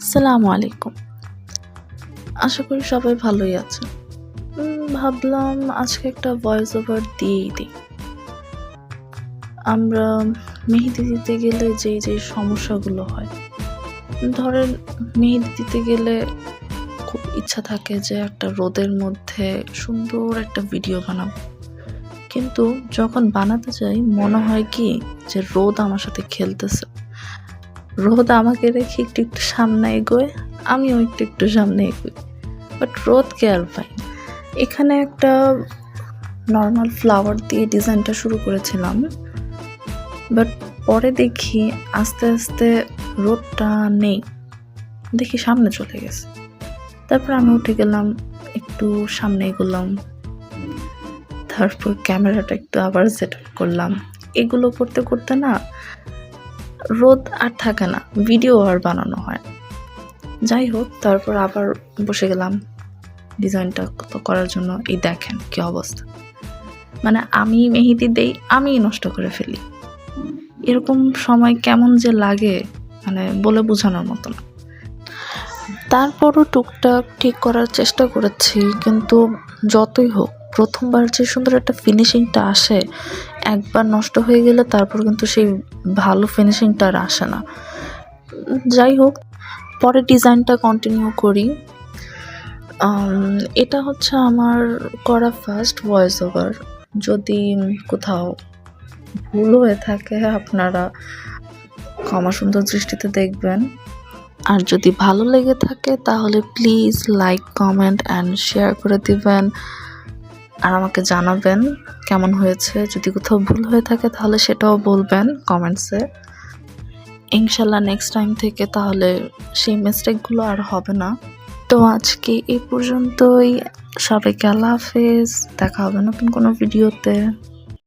আসসালামু আলাইকুম। আশা করি সবাই ভালোই আছেন। ভাবলাম আজকে একটা ভয়েস ওভার দিয়েই দিই। আমরা মেহেদি দিতে গেলে যে সমস্যাগুলো হয়, ধরেন মেহেদি দিতে গেলে খুব ইচ্ছা থাকে যে একটা রোদের মধ্যে সুন্দর একটা ভিডিও বানাবো। কিন্তু যখন বানাতে যাই মনে হয় কি যে রোদ আমার সাথে খেলতেছে। রোদ আমাকে রেখে একটু সামনে এগোয়, আমিও একটু সামনে এগোই। বাট রোদ কেয়ার পাই না। এখানে একটা নর্মাল ফ্লাওয়ার দিয়ে ডিজাইনটা শুরু করেছিলাম, বাট পরে দেখি আস্তে আস্তে রোদটা নেই, দেখি সামনে চলে গেছে। তারপর আমি উঠে গেলাম, একটু সামনে এগোলাম, তারপর ক্যামেরাটা একটু আবার সেট আপ করলাম। এগুলো করতে করতে না রোদ আর থাকে না, ভিডিও আর বানানো হয়। যাই হোক, তারপর আবার বসে গেলাম ডিজাইনটা করার জন্য। এই দেখেন কি অবস্থা, মানে আমি মেহেদি দেই, আমিই নষ্ট করে ফেলি। এরকম সময় কেমন যে লাগে, মানে বলে বোঝানোর মতো না। তারপরও টুকটাক ঠিক করার চেষ্টা করেছি, কিন্তু যতই হোক প্রথমবার যে সুন্দর একটা ফিনিশিংটা আসে, একবার নষ্ট হয়ে গেলে তারপর কিন্তু সেই ভালো ফিনিশিংটা আর আসে না। যাই হোক, পরে ডিজাইনটা কন্টিনিউ করি। এটা হচ্ছে আমার করা ফার্স্ট ভয়েস ওভার। যদি কোথাও ভুল হয়ে থাকে আপনারা ক্ষমা সুন্দর দৃষ্টিতে দেখবেন। আর যদি ভালো লেগে থাকে তাহলে please like, comment and share করে দিবেন, আর আমাকে জানাবেন কেমন হয়েছে। যদি কোথাও ভুল হয়ে থাকে তাহলে সেটাও বলবেন কমেন্টসে। ইনশাল্লাহ নেক্সট টাইম থেকে তাহলে সেই মিস্টেকগুলো আর হবে না। তো আজকে এই পর্যন্তই। সবাইকে আল্লাহ হাফেজ। দেখা হবে নতুন কোনো ভিডিওতে।